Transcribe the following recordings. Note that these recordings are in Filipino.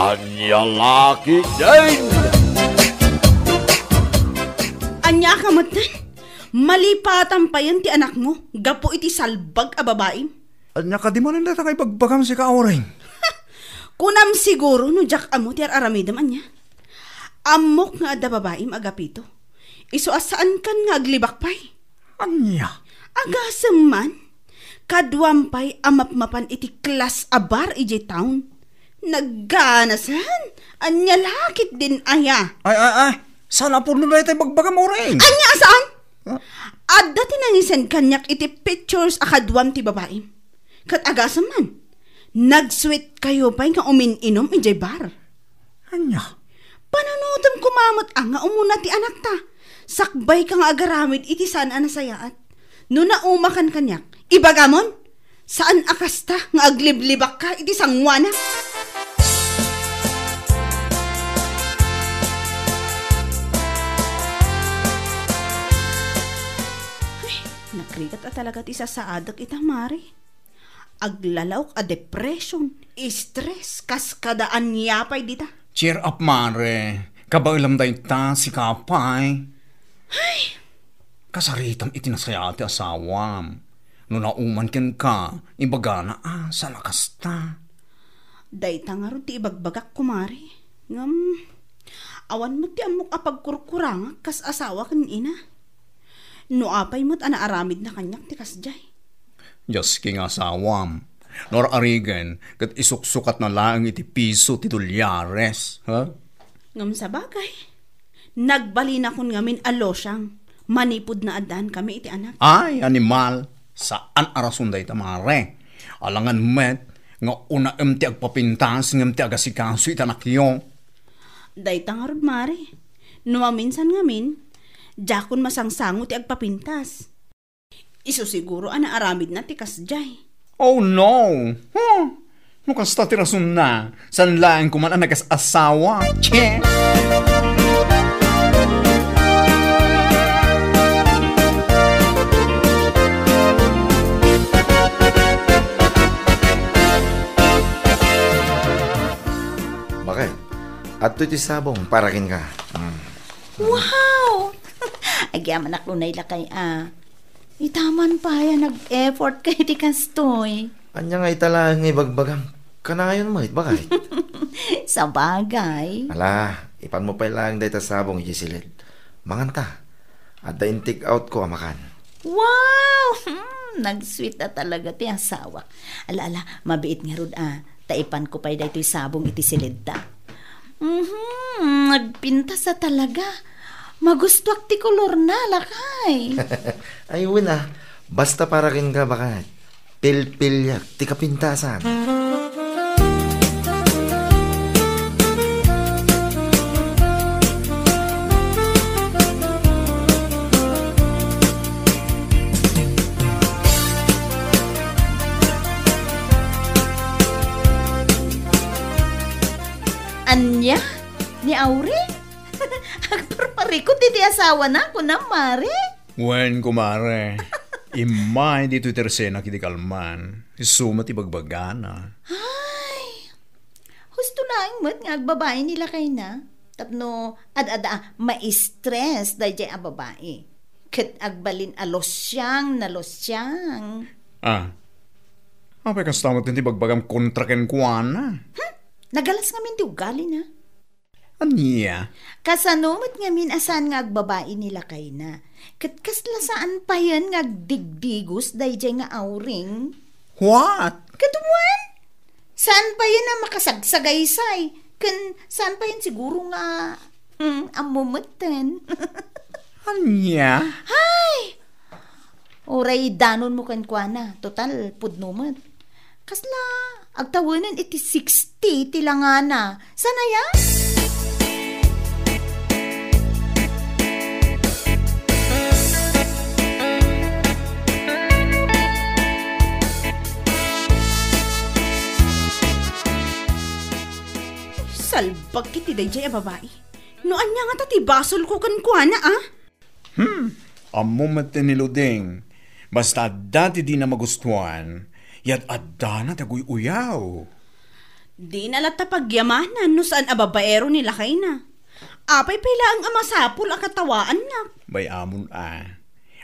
Anya laki din! Anya ka matan? Malipatan pa yan ti anak mo. Gapo iti salbag a babae. Anya ka di mo nang datang ibagbagam si Kauring. Kunam siguro no jak amo ti aramidam anya. Amok nga adda babae agapito. Iso asaan kan nga aglibak pay. Anya? Agasam man. Kadwampay amapmapan iti klas abar ije town. Nagganasan. Anya lakit din aya. Ay. Sana po nung tayo bagbagam Auring. Anya asaan? Huh? Adda tinangisan kanyak iti pictures akadwam ti babae. Kat agasam man. Nag-sweet kayo pa'y nga umin-inom ijay bar. Anya? Panunutom kumamot nga umuna ti anak ta. Sakbay ka nga agaramid iti saan anasayaat. No naumakan kanyak, ibagamon, saan akasta nga agliblibak ka iti sangwana? Ay, nakrikat at talaga ti sasaadak itang mari. Aglalawk a depression, stress, kaskadaan yapay dita. Cheer up, Mare. Kabailam dahi ta si Kapay. Ay! Kasaritam itinasaya ati asawam. No nauman ken ka, ibaga na sa lakas ta. Dayta nga ron ti ibagbagak kumari. Awan mo ti amok apagkurkurang kas asawa kan ina. No apay mo't anaaramid na kanyak ti kasjay. Diyos king asawam. Nor arigan, kat isuksukat na lang iti piso ti dolyares. Ha? Ngam sa bagay. Nagbali na kun ngamin alosyang. Manipod na adan kami iti anak. Ay, animal. Saan arason day tamare? Alangan met, nga una ti agpapintas, ngam ti agasikaso itanak yo. Dayta nga rod mare. Numa minsan ngamin, jakon masangsango ti agpapintas. Iso siguro anaaramid na ti kasjay. Oh no! Nukasta ti rason na. San lang kuman ang nag-asawa? Che! Bakit? At ito'y sabong, parakin ka. Wow! Agyaman ako na ilakay itaman pa yan, nag-effort kay di kastoy. Anya nga italang ibagbagam. Kanayon mo, bakit? Sa bagay. Ala, ipan mo pa lang dahil sabong isilid. Manganta. At dahin take out ko amakan. Wow! Nag-sweet na talaga ti asawa. Ala, mabiit nga rod taipan ko pa dahil sabong iti silid ta. Nagpintas sa talaga. Magustuak ti kolor na, lakay. Ay, wala. Basta parakin ka, bakit? Pil-pilyak, ti kapintasan. Anya? Ni Auring? Agparparikot iti asawa na ko na, Mare. Wen, kumare. Imay dito tersena kiti kalman. Isumat ibagbagana. Ay, husto na ang mat nga agbabae nila kay na. Tapno, ma-stress dahil dyan ang babae. Kat agbalin alosyang. Apay kastamot din tibagbagam kontraken kuana. Nagalas nga min ti ugali na. Anya? Kasanumot nga min asan nga agbabae nila kay na. Kat kaslasaan pa yan nga agdigdigos dahi dyan nga Auring. What? Katuan? Saan pa yan na makasagsagaysay? Saan pa yan siguro nga amumutan? Anya? Hay! Oray danon mo kan kwa na. Total, pudnumat. Kasla, agtawanan iti 60 tilangana. Sana yan? Salbag kiti dayjay a babae. No anya nga tati basol ko kan kuana Amo matiniluding. Basta dati di na magustuhan, yat adda na taguy uyaw. Di nalata pagyamanan no saan ababaero nila kay na. Apay pala ang amasapol akatawaan na. Bay amon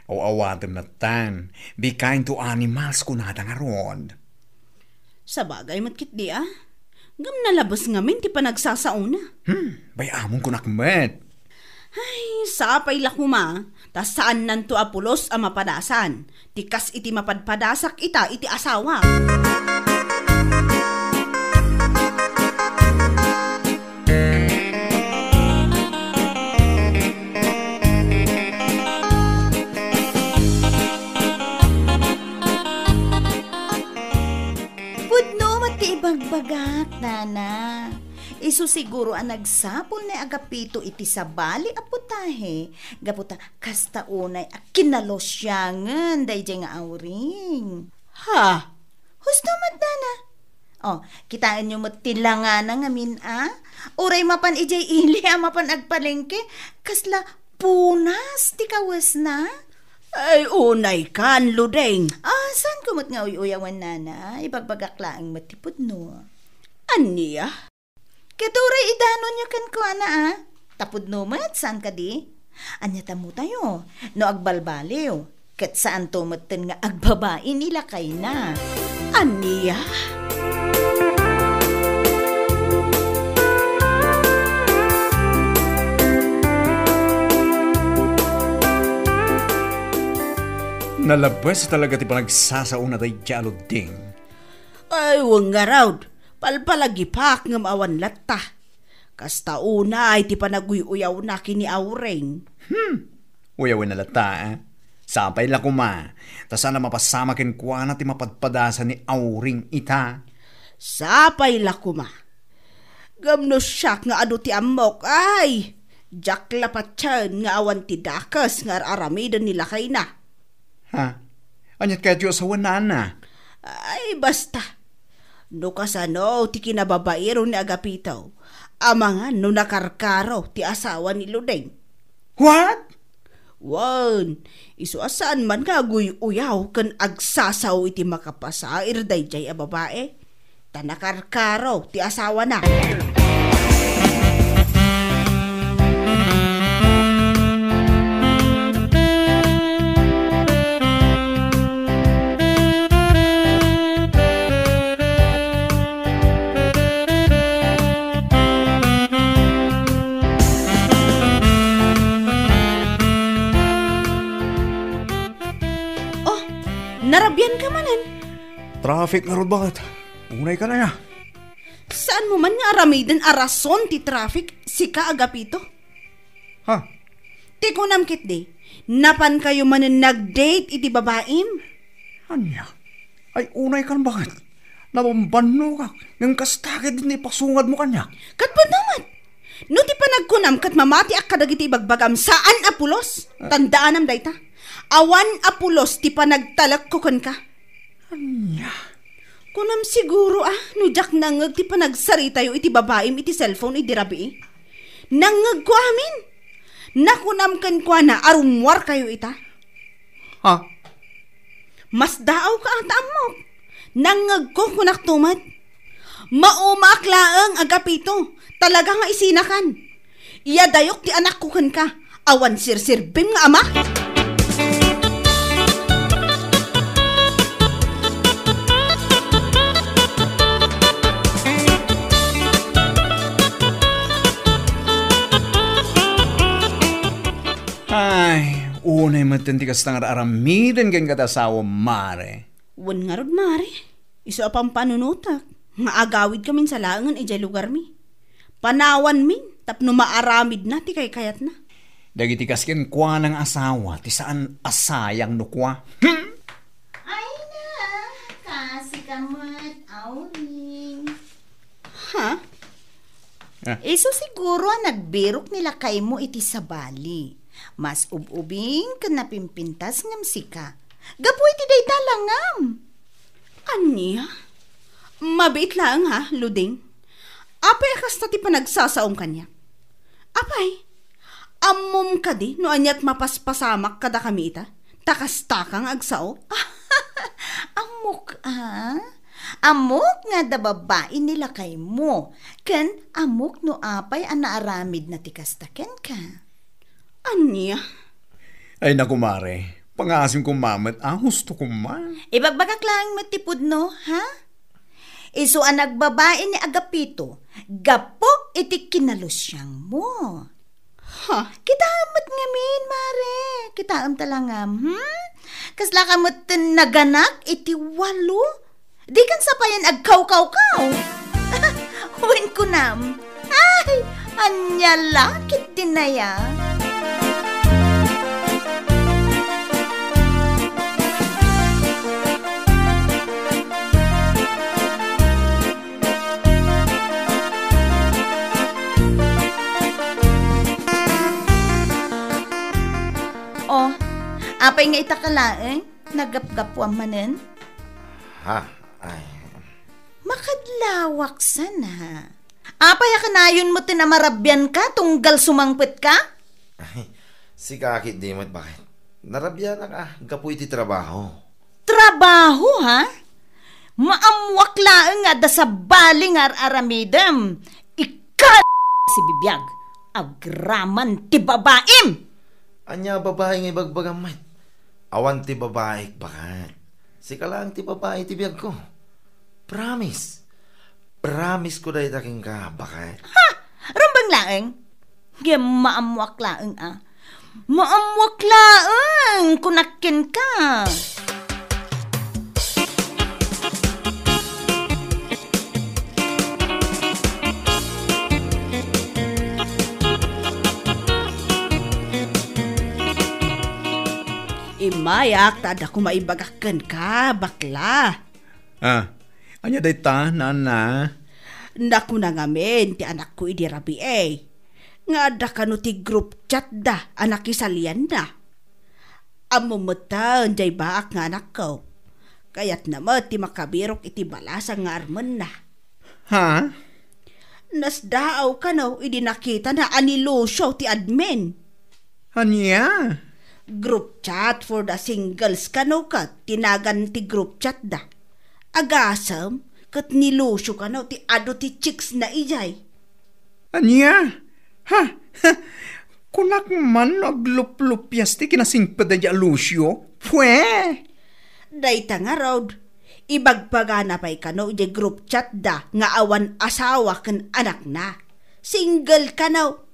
awawatem na tan. Be kind to animals kunada nga ron. Sa bagay matkit di Gam nalabas ngamin ti pa nagsasauna. Bay amon kunakmet. Ay, sapay lakuma. Tas saan nanto apulos ang mapadasan. Tikas iti mapadpadasak iti asawa. Bagbagat, nana. Isu siguro ang nagsapol ni Agapito iti sabali a putahe. Gaputa kasta unay a kinalosyangan dayjay nga awring. Ha? Husto mat, nana. Kitaan nyo matilangan nga min Uray mapan ijay ili mapan agpalengke. Kasla punas ti kawas na. Ay, unay kan, Ludeng. Saan kumot nga uyawan, nana? Ibagbagakla ang matipod, no? Aniya? Katuray idanon nyo kan ko, Tapod no mat, saan ka di? Anya tamo tayo, no agbalbaliw. Kat saan tumaten nga agbabain nila kay na. Aniya? Nalabas talaga ti panagsasauna day jalod ding. Ay, wang nga raw. Palpalagipak ng awan latta. Kasta una ay ti panaguyaw na kini awreng. Uyawin na lata, Sapay la kuma. Tasana mapasama ken kwa na ti mapadpadasan ni awring ita. Sapay la kuma. Gamno siyak nga ado ti amok. Ay, jakla patyan nga awan ti dakas nga aramidan nila kay na. Anyat kaya Diyos awan na. Ay, basta. No kasano, ti kinababaero ni Agapito. Amangan no nakarkaro, ti asawa ni Ludeng. What? Wan, iso asaan man nga uyaw kan agsasaw iti makapasair dayjay a babae. Tanakarkaro, ti asawa na. Narabyan ka manan. Traffic na ron bakit? Unay ka na ya. Saan mo man nga aramidan arason ti traffic si ka Agapito? Ti kunam kit di. Napan kayo manan nag-date iti babaim? Anya? Ay unay ka na bakit? Nabambano ka. Ngang kastakit din ipasungad mo kanya. Katpad naman. No ti pa nagkunam kat mamati ak kadagiti bagbagam saan apulos? Tandaan am dayta. Awan apulos ti pa nagtalak ko kan ka. Anya? Kunam siguro nujak nangag ti pa nagsaritayo iti babaim iti cellphone iti rabi. Nangag ko amin. Nakunam kan kwa na arumwar kayo ita. Mas daaw ka ata mo. Nangag ko kunak tumad. Maumaklaang Agapito. Talaga nga isinakan. Iyadayok ti anak ko kan ka. Awan sirsirbim nga ama. Ay, unay matindi kas nga aramidan kang katasawa mare. Wan nga rod mare. Iso apang panunutak. Nga agawid kamin sa laangan ijay lugar mi. Panawan min. Tapno maaramid na ti kay kayat na. Dagiti kasken kwa ng asawa. Ti saan asayang nukwa. Ay na. Kasi kamat awring. Iso siguro nagbirok nila kay mo iti sabali. Mas ububing ka napimpintas ngam sika. Gapoy ti day talangam. Aniya? Mabait lang Luding. Apay akasta ti panagsasaong kanya. Apay, amom ka di no anyat mapaspasamak kada kami ita. Takastakang agsao. Amok Amok nga da babae nila kay mo. Ken amok no apay ang naaramid na tikastaken ka. Anya? Ay naku mare, pangasim ko mamat, husto ko ma. Ibagbagak lang matipod no, ha? Iso ang nagbabae ni Agapito, gapo iti kinalosyang mo. Ha? Kitaamat ngamin, mare. Kitaam talangam, Kasla ka mo't naganak iti walo. Di kan sapayan agkaw-kaw-kaw. Huwin ko nam. Ay, anya lakit din na ya. Oh, apay nga itakalaeng, nagapgapuan manen. Ha? Ay, Makadlawak sana. Apay kanayon mo tinamarabyan ka, tunggal sumangpit ka? si kakit di mo't bakit? Narabya na ka, gapu iti trabaho. Trabaho, ha? Maamwak laeng nga da sa baling aramidem. Si bibiyag, agraman ti babaim. Anya babae nga ibagbagamay. Awan ti babae bakat. Sika lang ti babae ti biyag ko. Promise. Promise ko dahi taking ka bakat. Ha? Rambang laeng? Gaya maamwak laeng Maamwak laeng kunakin ka. Imayak, tada ko maibagakan ka, bakla. Anya day ta, nana? Naku na ngamin, ti anak ko idirabi Nga ada ka no ti group chat da, anak isalian na. Amo mata, jay baak nga anak ko. Kaya't naman ti makabirok iti balasang nga arman na. Ha? Nasdaaw ka no, idi nakita na anilusyo ti admin. Anya? Group chat for the singles kano kat tinagan ti group chat da. Agasam kat nilusyo kano ti ado ti chicks na ijay. Anya? Ha? Kunak man aglup-lupyas ti kinasingpad da Lucio? Pwe? Dayta nga road. Ibagpagana pa'y kano ijay group chat da nga awan asawa kan anak na. Single kano.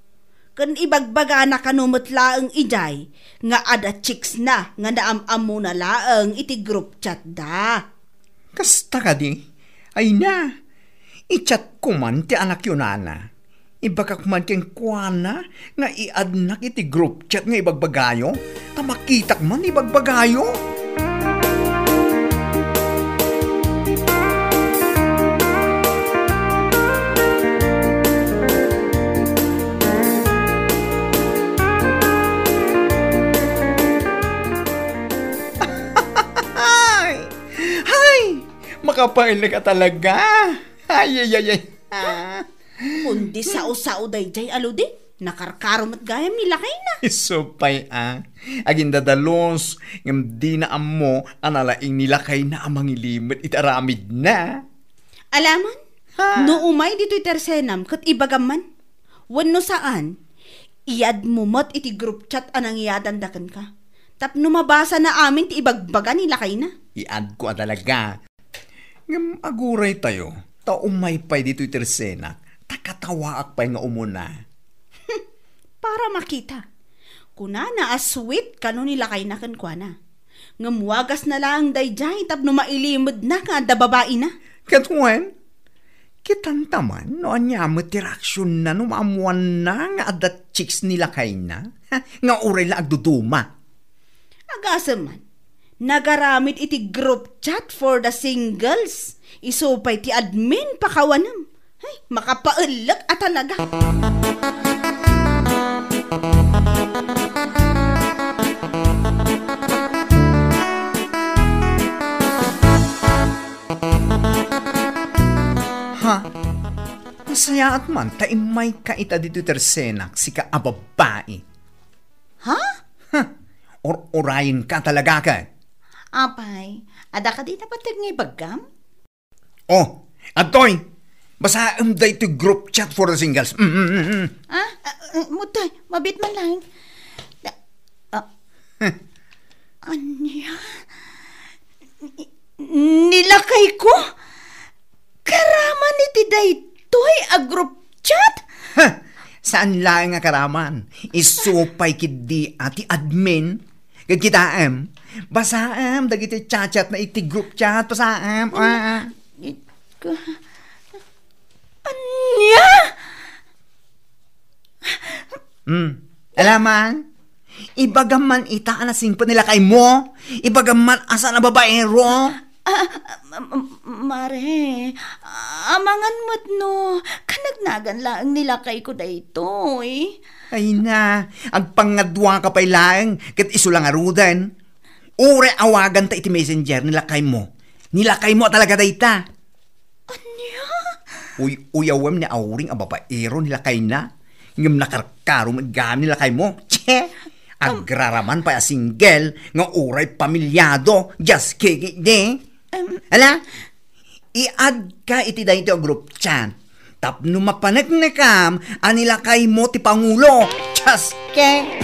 Kan ibagbagana kanumot laeng ijay, nga ada chicks na, nga naam-amu na laeng iti group chat da. Kasta ka di? Ay na, i-chat ko man ti anak yun nana. Ibagak man keng kuana, nga iadnak iti group chat nga ibagbagayo, tamakitak man ibagbagayo. Makapail ka talaga. Ay. Kundi sao-sao day jay aludi, nakarkarom at gayam nilakay na. Isupay Aginda dalos, ngam di na amo, analaing nilakay na amang ilimit itaramid na. Alaman, no umay dito'y tersenam, kat ibagaman. Wano saan, iyad mo mot iti group chat anang iyadandakan ka. Tapno mabasa na amin ti ibagbaga nilakay na. Iad ko talaga. Ngam aguray tayo, umay pa'y dito'y tersena, takatawaak pa'y nga umuna. Para makita. Kunana sweet kano nila kay nakan kwa na. Ngamuwagas na lang dayjay tapno mailimod na nga da babae na. Katwen, kitantaman no anyamot tiraksyon na numamuan na nga adat chicks nila kay na. Nga uray la agduduma. Agasaman. Nagaramit iti group chat for the singles. Isupay ti admin pakawanam. Ay, makapaulag at talaga. Ha? Masaya at man, taimay ka ita dito tersenak, si ka ababae. Ha? Orayin ka talaga ka. Apay, ada ka di napatag nga bagam? Oh, atoy, basaam da ito group chat for the singles. Mutay, mabit man lang. Anya? Nilakay ko? Karaman ni ti daytoy a group chat? Saan lang nga karaman? Isupay kidi ati admin. Kagkitaam. Basaam, dagiti chat-chat na iti group chat. Basaam. Anya? Alaman? Ibagaman ita anasing pa nila kay mo. Ibagaman asa na babaero. Mare, amangan mo't no, kanagnagan lang nilakay ko daytoy. Ay na, agpangadwa ka pa'y laeng, kat iso lang arudan. Ure awagan ta iti messenger, nilakay mo. Nilakay mo talaga dayta. Anya? Uyawam ni auring ababaero nilakay na. Ngam nakarkaro magam nilakay mo. Che, agraraman pa single, nga uray pamilyado, just kiki de. Ala, i-add ka iti dahito group chat. Tapno mapanek na kam, anilakay mo ti Pangulo. Just ke.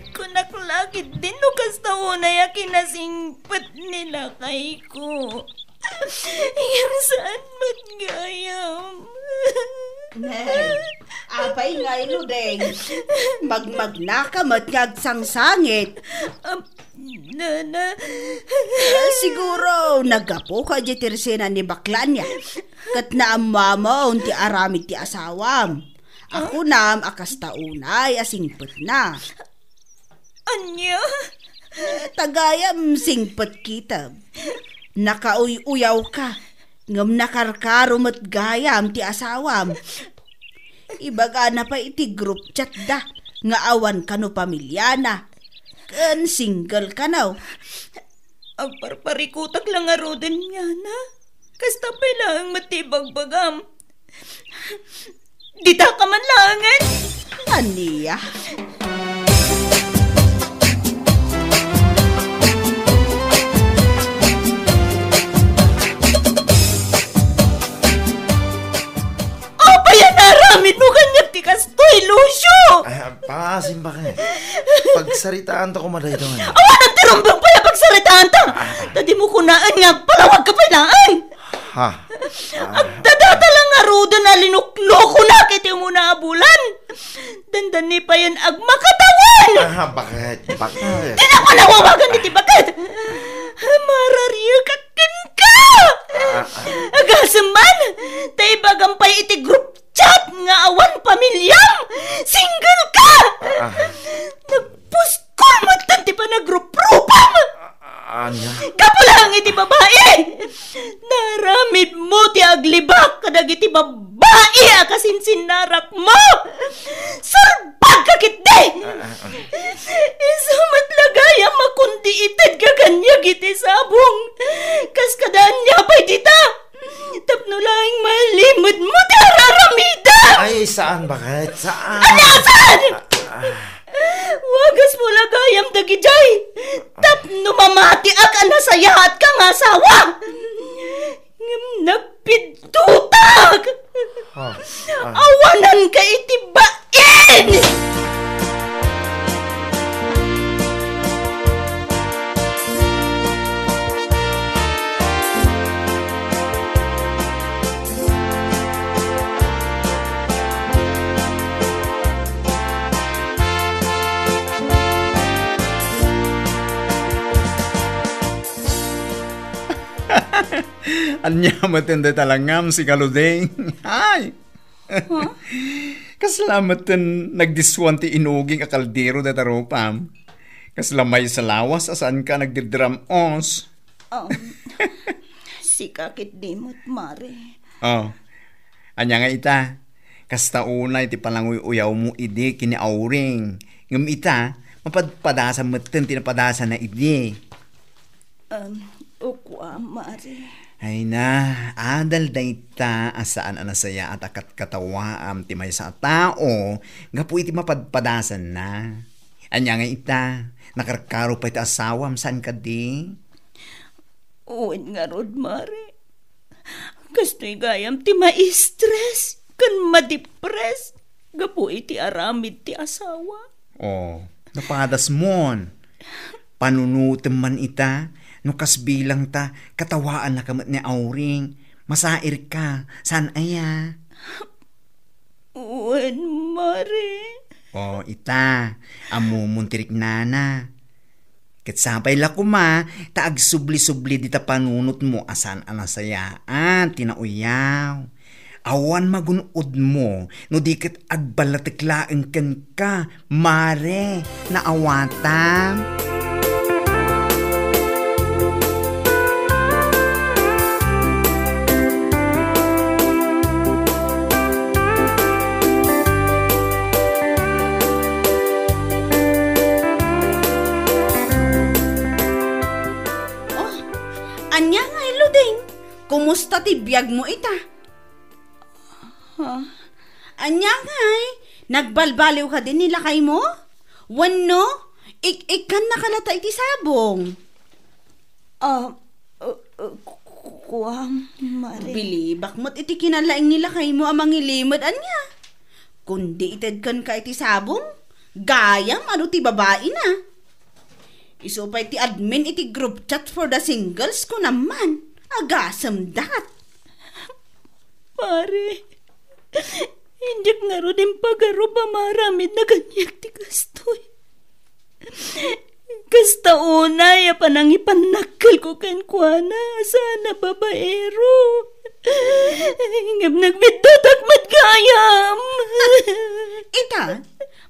Kunak lagi din no kasta unay kinasingpat nila kay ko. Iyang saan magayam? Apay nga ilo, deng. Magmagnaka matgagsangsangit. Nana. Siguro, nagapo ka di tirsena ni baklan niya. Kat na ang mama unti aramid ti asawam. Ako nam akas taunay asingpet na. Anya? Tagayam singpet kita. Nakauyaw ka. Ngam nakarkaro mat gayam ti asawam. Ibaga na pa iti group chat da. Nga awan ka no pamilya na. Kan single ka na. Ang parparikutak lang aroden niya na. Kasta pa lang matibagbagam. Dita ka man langan. Aniya. Apayan naramid mo kanyak ti kastoy, Lucio! Pangasim ba ka? Pagsaritaan to kumaday ito nga. Awan ang tirumbang pala pagsalitaan ta! Tadi mo kunaan nga, palawag ka palaan! Ha? Agdadata lang nga rudo na linukloko na kiti mo na abulan! Dandan ni pa yan agmakatawan! Bakit? Bakit? Di na ko nawawagan ni ti bakit! Marariyo kakin ka! Agasaman! Tay bagampay iti group chat nga awan pamilyam! Single ka! Nagpuskol mo tanti pa na group-grupam! Anya? Kapulang iti babae! Naramid mo ti aglibak kadag iti babae akasinsinnarak mo! Sarbag kakit de! Isumat lagaya makundi itad kaganyag iti sabong! Kaskadaan niya pa'y tita! Tapno lang malimod mo ti araramida! Ay, saan? Bakit? Saan? Anasan! Wagas mo lagayam dagijay! Tapno mamati ak anasayahat kang asawa! Ngam nagpidutag! Awanan ka itibain! Anya matanda talangam si Kaludeng. Ay! Huh? Kaslamatan nagdiswanti inuging akaldero da taropam. Kaslamay sa lawas asan ka nagdidram os. Sikakit di mo't mare. Oh. Anya nga ita. Kasta unay ti palanguy-uyaw mo idi kini auring. Ngam ita, mapadpadasan mo tinapadasan na idi. Ukwa, Mari. Ay na, adal dayta asaan anasaya at akat katawaam ti may sa tao, nga po iti mapadpadasan na. Anya nga ita, nakarkaro pa iti asawam, saan ka di? Uwin nga rod, Mari. Kasto'y gayam ti ma-stress, kan ma-depress. Gapo iti aramid ti asawa. Oh, napadas mon. Panunutem man ita, no kasbilang ta, katawaan na kamat ni Auring. Masair ka, saan aya? Uwin, Mari. Oh, ita, amumuntirik nana. Katsapay la kuma, taag subli-subli dita panunot mo asan anasayaan, tinauyaw. Awan magunod mo, no diket agbalatiklaan ken ka, Mare, na awatam. Anya nga, Luding. Kumusta ti biyag mo ita? Anya nga, nagbalbaliw ka din nila kay mo? Wano? Ik-ikan na kalata iti sabong. Kuwam, Mari. Bilibak mo't iti kinalaing nila kay mo amang ilimad, anya. Kundi ited kan ka iti sabong, gayam ano ti babae na. Isupay ti admin iti group chat for the singles ko naman. Agasam dat. Pare, hindi nga ro din pagaro ba maramid na ganyak ti kastoy. Kasta una, ya panang ipanakal ko kenkwana, sana babaero. Ingam nagbidatakmat gayam. Ita,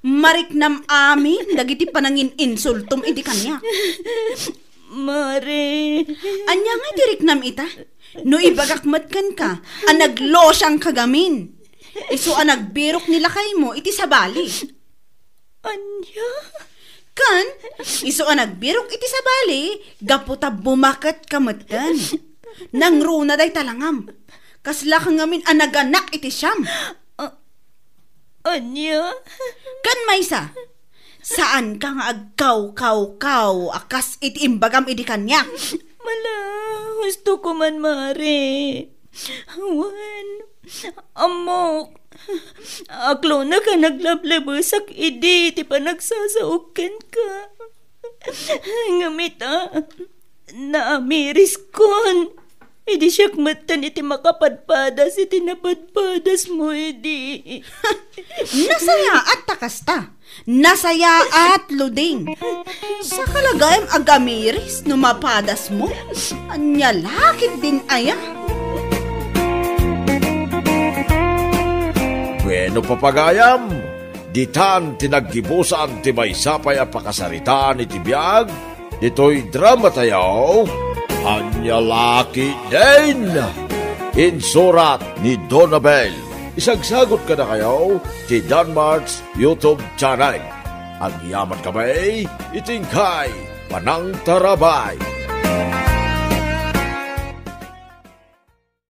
mariknam amin, dagiti panangin insultum iti kanya. Mare. Anya nga diriknam ita, no ibagakmat kan ka, anaglosyang kagamin. Iso anagbirok nila kay mo iti sabali. Anya? Kan, iso nagbirok iti sabali, gaputa bumakat kamatan. Nang runa day talangam. Kasla kang ngamin anaganak iti siyam. Anya? Kan maysa, saan ka nga agkaw, akas iti imbagam iti kanya. Mala, gusto ko man, Mare. Awan, amok. Aklo na ka naglablabasak idi, ti pa nagsasauken ka. Ngamita, naamiris kon. Idi siyak matan iti makapadpadas, iti napadpadas mo, idi. Nasaya at takasta. Nasaya at luding. Sa kalagayam agamiris, numapadas mo. Anya lakit din aya. Bueno papagayam, ditan tinaggibusan ti may sapay a pakasaritaan iti biyag, dito'y drama tayaw, Anya Laki din. Insurat ni Donabel. Isagsagot ka na kayo ti Danmar's YouTube channel. Ang yaman kamay, itingkay, Panang Tarabay.